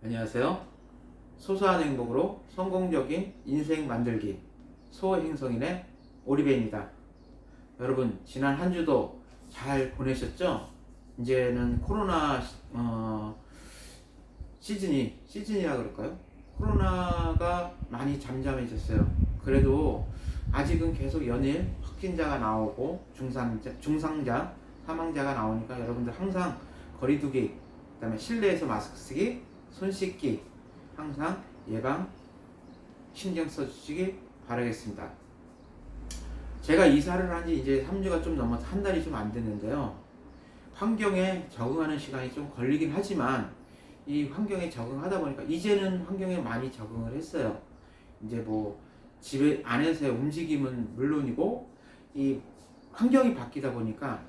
안녕하세요. 소소한 행복으로 성공적인 인생 만들기 소행성인의 오리배입니다. 여러분 지난 한 주도 잘 보내셨죠? 이제는 코로나 시즌이라 그럴까요? 코로나가 많이 잠잠해졌어요. 그래도 아직은 계속 연일 확진자가 나오고 중상자, 사망자가 나오니까 여러분들 항상 거리두기, 그다음에 실내에서 마스크 쓰기, 손 씻기 항상 예방 신경 써주시기 바라겠습니다. 제가 이사를 한 지 이제 3주가 좀 넘어서 한 달이 좀 안 됐는데요. 환경에 적응하는 시간이 좀 걸리긴 하지만 이 환경에 적응하다 보니까 이제는 환경에 많이 적응을 했어요. 이제 뭐 집에 안에서의 움직임은 물론이고 이 환경이 바뀌다 보니까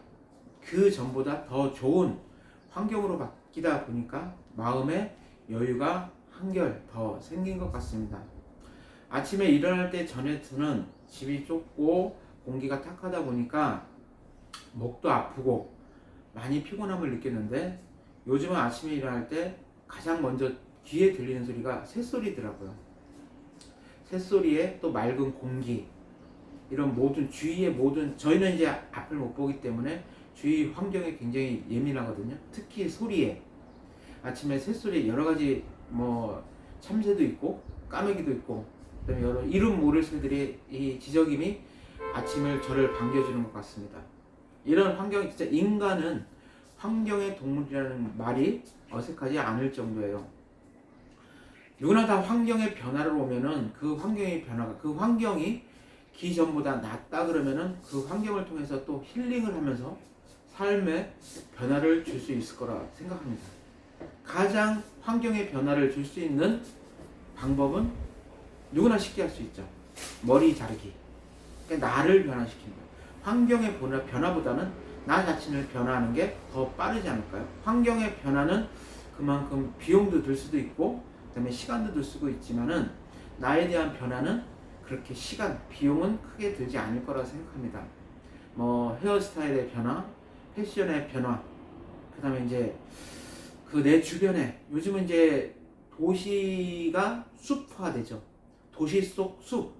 그 전보다 더 좋은 환경으로 바뀌다 보니까 마음에 여유가 한결 더 생긴 것 같습니다. 아침에 일어날 때 전에는 집이 좁고 공기가 탁하다 보니까 목도 아프고 많이 피곤함을 느꼈는데 요즘은 아침에 일어날 때 가장 먼저 귀에 들리는 소리가 새소리더라고요. 새소리에 또 맑은 공기, 이런 모든 주위의 모든, 저희는 이제 앞을 못 보기 때문에 주위 환경에 굉장히 예민하거든요. 특히 소리에, 아침에 새소리, 여러 가지 뭐 참새도 있고 까마귀도 있고 그다음에 여러 이름 모를 새들의 이 지저귀미 아침을 저를 반겨주는 것 같습니다. 이런 환경이 진짜 인간은 환경의 동물이라는 말이 어색하지 않을 정도예요. 누구나 다 환경의 변화를 오면은 그 환경의 변화가, 그 환경이 기전보다 낫다 그러면은 그 환경을 통해서 또 힐링을 하면서 삶의 변화를 줄 수 있을 거라 생각합니다. 가장 환경의 변화를 줄 수 있는 방법은 누구나 쉽게 할 수 있죠. 머리 자르기. 그러니까 나를 변화시키는 거예요. 환경의 변화보다는 나 자신을 변화하는 게 더 빠르지 않을까요? 환경의 변화는 그만큼 비용도 들 수도 있고 그다음에 시간도 들 수도 있지만은 나에 대한 변화는 그렇게 시간, 비용은 크게 들지 않을 거라고 생각합니다. 뭐 헤어스타일의 변화, 패션의 변화, 그다음에 이제 그 내 주변에 요즘은 이제 도시가 숲화되죠. 도시 속 숲,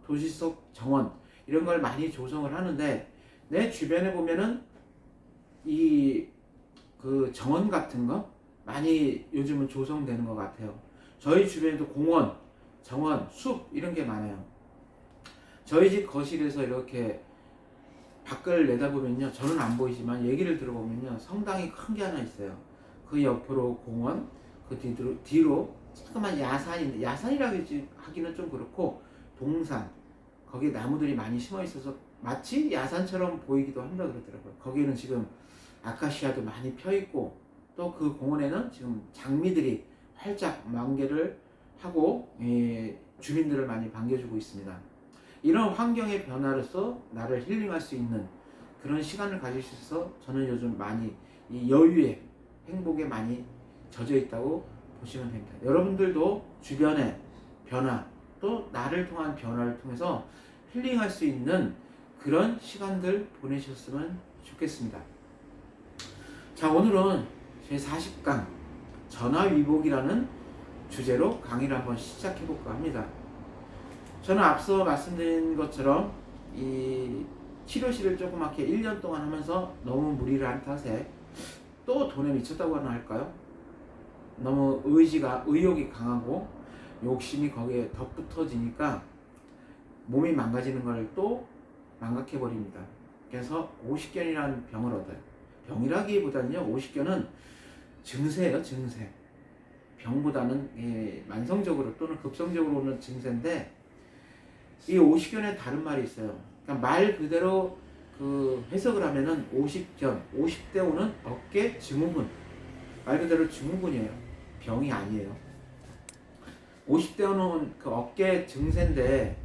도시 속 정원 이런 걸 많이 조성을 하는데 내 주변에 보면은 이 그 정원 같은 거 많이 요즘은 조성되는 것 같아요. 저희 주변에도 공원, 정원, 숲 이런 게 많아요. 저희 집 거실에서 이렇게 밖을 내다보면요, 저는 안 보이지만 얘기를 들어보면요, 성당이 큰 게 하나 있어요. 그 옆으로 공원, 그 뒤로 조그만 야산이라고 하기는 좀 그렇고 동산, 거기에 나무들이 많이 심어 있어서 마치 야산처럼 보이기도 한다 그러더라고요. 거기는 지금 아카시아도 많이 펴 있고 또 그 공원에는 지금 장미들이 활짝 만개를 하고 주민들을 많이 반겨주고 있습니다. 이런 환경의 변화로서 나를 힐링할 수 있는 그런 시간을 가질 수 있어서 저는 요즘 많이 이 여유에, 행복에 많이 젖어 있다고 보시면 됩니다. 여러분들도 주변의 변화, 또 나를 통한 변화를 통해서 힐링할 수 있는 그런 시간들 보내셨으면 좋겠습니다. 자, 오늘은 제 40강 전화위복이라는 주제로 강의를 한번 시작해 볼까 합니다. 저는 앞서 말씀드린 것처럼 이 치료실을 조그맣게 1년 동안 하면서 너무 무리를 한 탓에 또 돈에 미쳤다고나 할까요? 너무 의욕이 강하고 욕심이 거기에 덧붙어지니까 몸이 망가지는 걸 또 망각해버립니다. 그래서 오십견이라는 병을 얻어요. 병이라기보다는요, 오십견은 증세예요, 증세. 병보다는 만성적으로 또는 급성적으로 오는 증세인데, 이 오십견에 다른 말이 있어요. 그러니까 말 그대로 그 해석을 하면은 오십견, 50대 오는 어깨 증후군. 말 그대로 증후군이에요. 병이 아니에요. 50대 오는 그 어깨 증세인데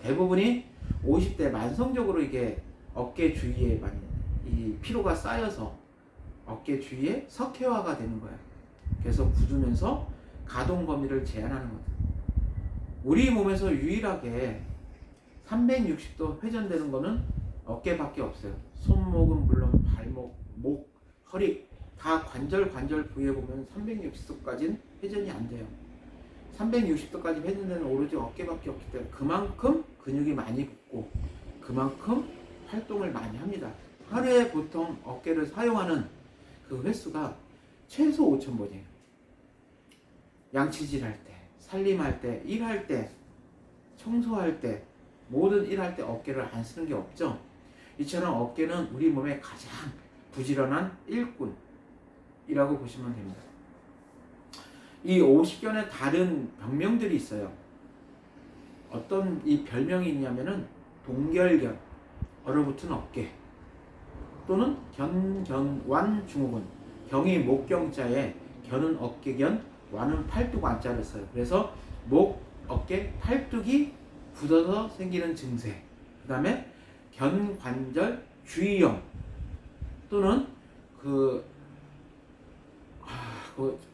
대부분이 50대 만성적으로 이게 어깨 주위에 많이 이 피로가 쌓여서 어깨 주위에 석회화가 되는 거예요. 그래서 굳으면서 가동 범위를 제한하는 거죠. 우리 몸에서 유일하게 360도 회전되는 거는 어깨밖에 없어요. 손목은 물론 발목, 목, 허리 다 관절 부위에 보면 360도까지는 회전이 안 돼요. 360도까지 회전되는 오로지 어깨밖에 없기 때문에 그만큼 근육이 많이 붙고 그만큼 활동을 많이 합니다. 하루에 보통 어깨를 사용하는 그 횟수가 최소 5,000번이에요. 양치질 할 때, 살림할 때, 일할 때, 청소할 때, 모든 일할 때 어깨를 안 쓰는 게 없죠. 이처럼 어깨는 우리 몸의 가장 부지런한 일꾼이라고 보시면 됩니다. 이 오십견의 다른 병명들이 있어요. 어떤 이 별명이 있냐면은 동결견, 얼어붙은 어깨, 또는 견완 증후군. 경이 목경자에 견은 어깨견, 완은 팔뚝 완자를 써요. 그래서 목, 어깨, 팔뚝이 굳어서 생기는 증세. 그 다음에 견관절 주의염, 또는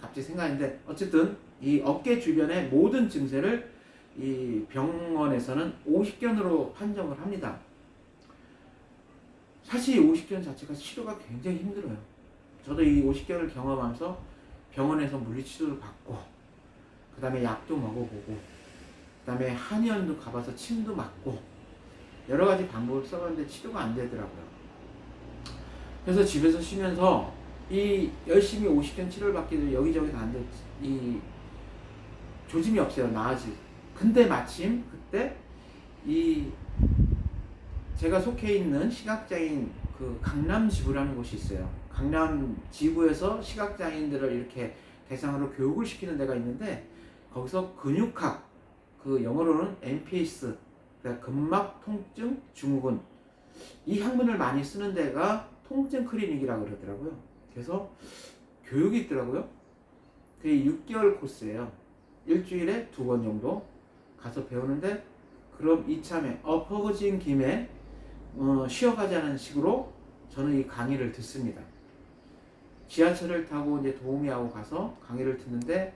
갑자기 생각했는데 어쨌든 이 어깨 주변의 모든 증세를 이 병원에서는 오십견으로 판정을 합니다. 사실 이 오십견 자체가 치료가 굉장히 힘들어요. 저도 이 오십견을 경험하면서 병원에서 물리치료를 받고 그 다음에 약도 먹어보고 그 다음에 한의원도 가봐서 침도 맞고 여러 가지 방법을 써봤는데 치료가 안 되더라고요. 그래서 집에서 쉬면서 이 열심히 오십견 치료를 받기도 여기저기 다는데 이 조짐이 없어요. 나아질. 근데 마침 그때 이 제가 속해 있는 시각장애인 그 강남지부라는 곳이 있어요. 강남지부에서 시각장애인들을 이렇게 대상으로 교육을 시키는 데가 있는데 거기서 근육학, 그 영어로는 MPS, 그러니까 근막 통증 증후군, 이 학문을 많이 쓰는 데가 통증 클리닉이라고 그러더라고요. 그래서 교육이 있더라고요. 그게 6개월 코스예요. 일주일에 2번 정도 가서 배우는데, 그럼 이참에 엎어진 김에 쉬어가자는 식으로 저는 이 강의를 듣습니다. 지하철을 타고 이제 도우미하고 가서 강의를 듣는데,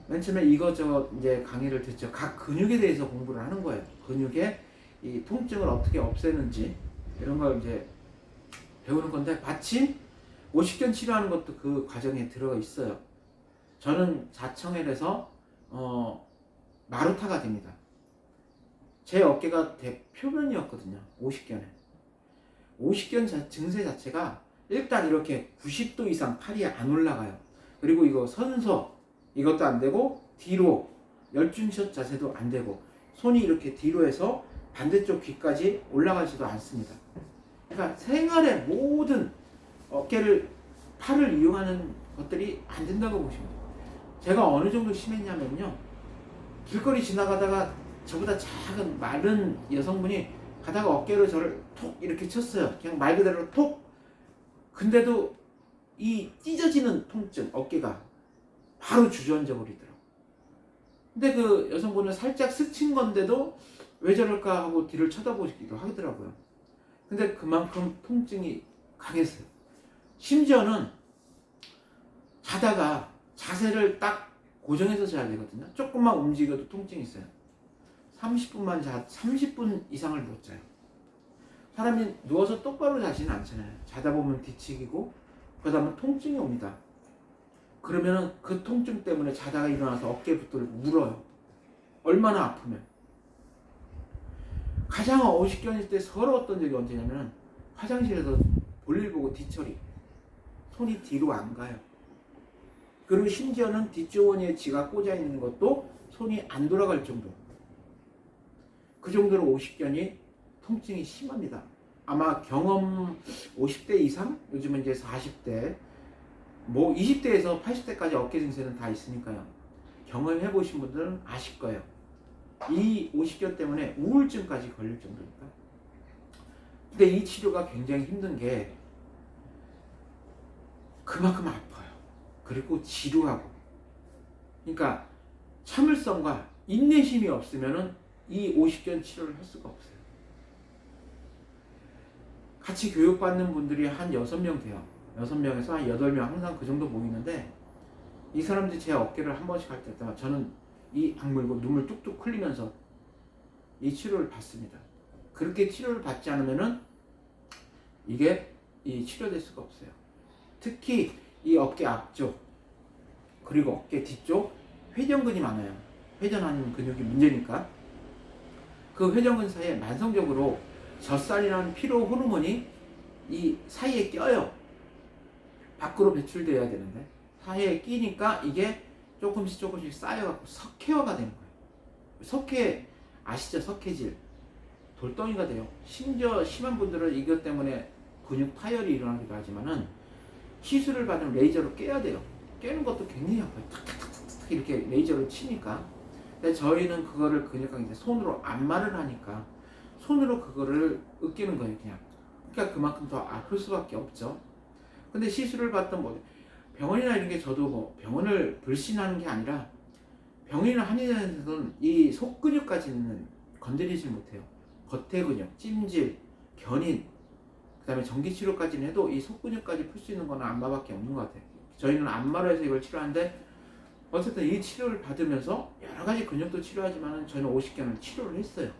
맨 처음에 이것저것 이제 강의를 듣죠. 각 근육에 대해서 공부를 하는 거예요. 근육의 이 통증을 어떻게 없애는지 이런 걸 이제 배우는 건데, 마침 오십견 치료하는 것도 그 과정에 들어가 있어요. 저는 자청해서 마루타가 됩니다. 제 어깨가 대표면이었거든요. 오십견 증세 자체가 일단 이렇게 90도 이상 팔이 안 올라가요. 그리고 이거 선서 이것도 안 되고, 뒤로 열중샷 자세도 안 되고, 손이 이렇게 뒤로 해서 반대쪽 귀까지 올라가지도 않습니다. 그러니까 생활의 모든 팔을 이용하는 것들이 안 된다고 보시면 돼요. 제가 어느 정도 심했냐면요, 길거리 지나가다가 저보다 작은 마른 여성분이 가다가 어깨로 저를 톡 이렇게 쳤어요. 그냥 말 그대로 톡. 근데도 이 찢어지는 통증, 어깨가 바로 주저앉아 버리더라고요. 근데 그 여성분은 살짝 스친 건데도 왜 저럴까 하고 뒤를 쳐다보기도 하더라고요. 근데 그만큼 통증이 강했어요. 심지어는 자다가 자세를 딱 고정해서 자야 되거든요. 조금만 움직여도 통증이 있어요. 30분 이상을 못 자요. 사람이 누워서 똑바로 자지는 않잖아요. 자다 보면 뒤치기고 그러다 보면 통증이 옵니다. 그러면은 그 통증 때문에 자다가 일어나서 어깨부터 울어요. 얼마나 아프면. 가장 오십견일 때 서러웠던 적이 언제냐면, 화장실에서 볼일 보고 뒤처리. 손이 뒤로 안 가요. 그리고 심지어는 뒷주머니에 지가 꽂아 있는 것도 손이 안 돌아갈 정도. 그 정도로 오십견이 통증이 심합니다. 아마 경험 50대 이상, 요즘은 이제 40대, 뭐 20대에서 80대까지 어깨 증세는 다 있으니까요. 경험해 보신 분들은 아실 거예요. 이 오십견 때문에 우울증까지 걸릴 정도니까. 근데 이 치료가 굉장히 힘든 게 그만큼 아파요. 그리고 지루하고. 그러니까 참을성과 인내심이 없으면은 이 오십견 치료를 할 수가 없어요. 같이 교육받는 분들이 한 6명 돼요. 6명에서 한 8명 항상 그 정도 모이는데, 이 사람들이 제 어깨를 한 번씩 할 때마다 저는 이 악물고 눈물 뚝뚝 흘리면서 이 치료를 받습니다. 그렇게 치료를 받지 않으면은 이게 이 치료될 수가 없어요. 특히 이 어깨 앞쪽 그리고 어깨 뒤쪽 회전근이 많아요. 회전하는 근육이 문제니까 그 회전근 사이에 만성적으로 젖살이라는 피로 호르몬이 이 사이에 껴요. 밖으로 배출돼야 되는데 사이에 끼니까 이게 조금씩 쌓여갖고 석회화가 되는 거예요. 석회 아시죠? 석회질 돌덩이가 돼요. 심지어 심한 분들은 이것 때문에 근육 파열이 일어나기도 하지만은 시술을 받으면 레이저로 깨야 돼요. 깨는 것도 굉장히 아파요. 탁탁탁탁 이렇게 레이저로 치니까. 근데 저희는 그거를 근육하게 이제 손으로 안마를 하니까 손으로 그거를 으깨는 거예요, 그냥. 그러니까 그만큼 더 아플 수밖에 없죠. 근데 시술을 받던 뭐 병원이나 이런 게 저도 뭐 병원을 불신하는 게 아니라 병원이나 한의사에서는 이 속근육까지는 건드리지 못해요. 겉에 근육, 찜질, 견인, 그 다음에 전기치료까지는 해도 이 속근육까지 풀 수 있는 거는 안마밖에 없는 것 같아요. 저희는 안마로 해서 이걸 치료하는데 어쨌든 이 치료를 받으면서 여러 가지 근육도 치료하지만 저희는 50견을 치료를 했어요.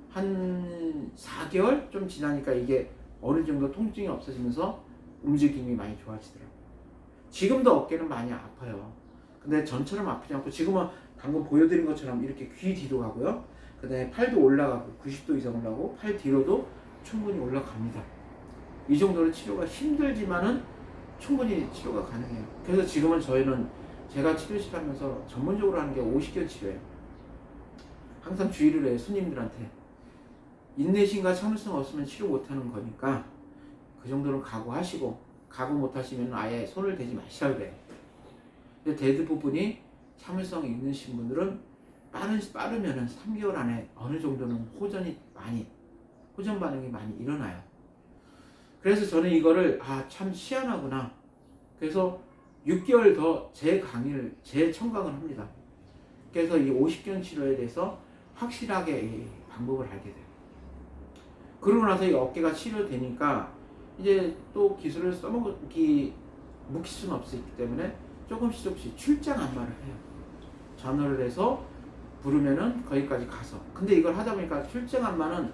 한 4개월 좀 지나니까 이게 어느 정도 통증이 없어지면서 움직임이 많이 좋아지더라고요. 지금도 어깨는 많이 아파요. 근데 전처럼 아프지 않고 지금은 방금 보여드린 것처럼 이렇게 귀 뒤로 가고요. 그 다음에 팔도 올라가고 90도 이상 올라가고 팔 뒤로도 충분히 올라갑니다. 이 정도로 치료가 힘들지만은 충분히 치료가 가능해요. 그래서 지금은 저희는 제가 치료실 하면서 전문적으로 하는 게 50견 치료예요. 항상 주의를 해요. 손님들한테 인내심과 참을성 없으면 치료 못하는 거니까 그 정도는 각오하시고 각오 못하시면 아예 손을 대지 마시라고 그래요. 근데 대부분이 참을성이 있으신 분들은 빠르면은 3개월 안에 어느 정도는 호전 반응이 많이 일어나요. 그래서 저는 이거를 참 희한하구나. 그래서 6개월 더 제 강의를 재청강을 합니다. 그래서 이 50견 치료에 대해서 확실하게 이 방법을 알게 돼요. 그러고 나서 이 어깨가 치료되니까 이제 또 기술을 묵힐 수는 없기 때문에 조금씩 출장 안마를 해요. 전화를 해서 부르면은 거기까지 가서. 근데 이걸 하다 보니까 출장 안마는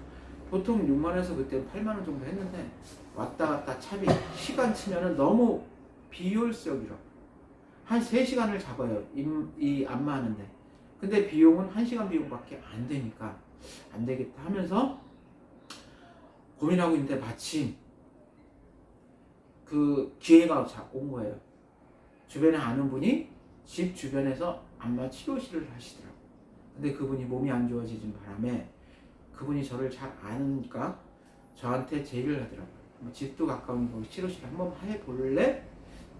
보통 6만원에서 그때 8만원 정도 했는데 왔다 갔다 차비 시간 치면은 너무 비효율적이라 한 3시간을 잡아요. 이 안마하는데. 근데 비용은 1시간 비용밖에 안 되니까 안 되겠다 하면서 고민하고 있는데 마침 그 기회가 온 거예요. 주변에 아는 분이 집 주변에서 안마 치료실을 하시더라고요. 근데 그분이 몸이 안 좋아지는 바람에 그분이 저를 잘 아니까 저한테 제의를 하더라고요. 집도 가까운 거기 치료실 한번 해볼래?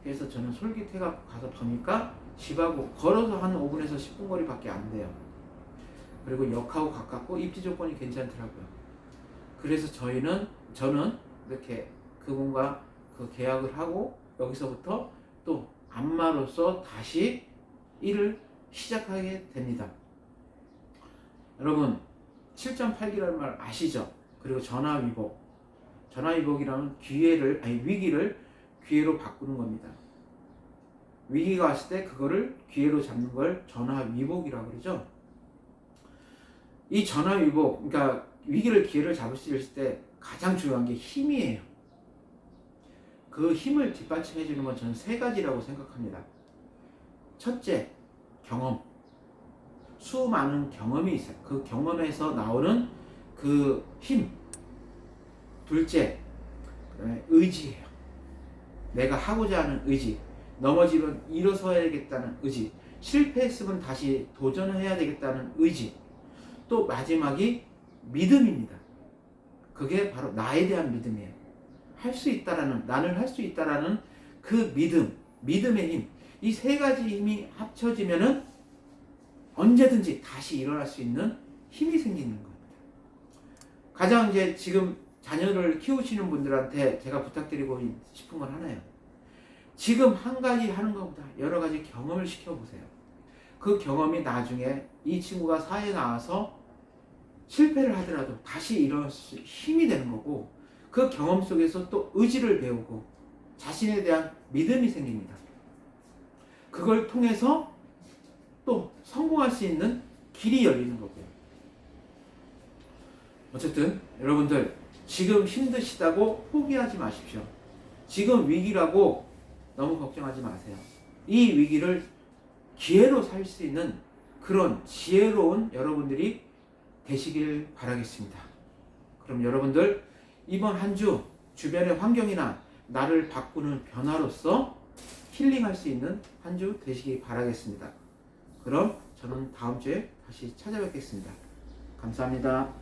그래서 저는 솔깃해갖고 가서 보니까 집하고 걸어서 한 5분에서 10분 거리밖에 안 돼요. 그리고 역하고 가깝고 입지 조건이 괜찮더라고요. 그래서 저는 이렇게 그분과 그 계약을 하고 여기서부터 또 안마로서 다시 일을 시작하게 됩니다. 여러분 7.8기라는 말 아시죠? 그리고 전화위복. 전화위복이라는 위기를 기회로 바꾸는 겁니다. 위기가 왔을 때 그거를 기회로 잡는 걸 전화위복이라고 그러죠. 이 전화위복, 그러니까 위기를 기회를 잡을 수 있을 때 가장 중요한 게 힘이에요. 그 힘을 뒷받침해 주는 건 저는 3가지라고 생각합니다. 첫째, 경험. 수많은 경험이 있어요. 그 경험에서 나오는 그 힘. 둘째, 의지예요. 내가 하고자 하는 의지. 넘어지면 일어서야겠다는 의지. 실패했으면 다시 도전해야 되겠다는 의지. 또 마지막이 믿음입니다. 그게 바로 나에 대한 믿음이에요. 할 수 있다라는, 나는 할 수 있다라는 그 믿음의 힘. 이 3가지 힘이 합쳐지면은 언제든지 다시 일어날 수 있는 힘이 생기는 겁니다. 가장 이제 지금 자녀를 키우시는 분들한테 제가 부탁드리고 싶은 건 하나예요. 지금 한 가지 하는 것보다 여러 가지 경험을 시켜보세요. 그 경험이 나중에 이 친구가 사회에 나와서 실패를 하더라도 다시 일어날 수 힘이 되는 거고, 그 경험 속에서 또 의지를 배우고 자신에 대한 믿음이 생깁니다. 그걸 통해서 또 성공할 수 있는 길이 열리는 거고요. 어쨌든 여러분들 지금 힘드시다고 포기하지 마십시오. 지금 위기라고 너무 걱정하지 마세요. 이 위기를 기회로 살 수 있는 그런 지혜로운 여러분들이 되시길 바라겠습니다. 그럼 여러분들 이번 한 주 주변의 환경이나 나를 바꾸는 변화로서 힐링할 수 있는 한 주 되시기 바라겠습니다. 그럼 저는 다음 주에 다시 찾아뵙겠습니다. 감사합니다.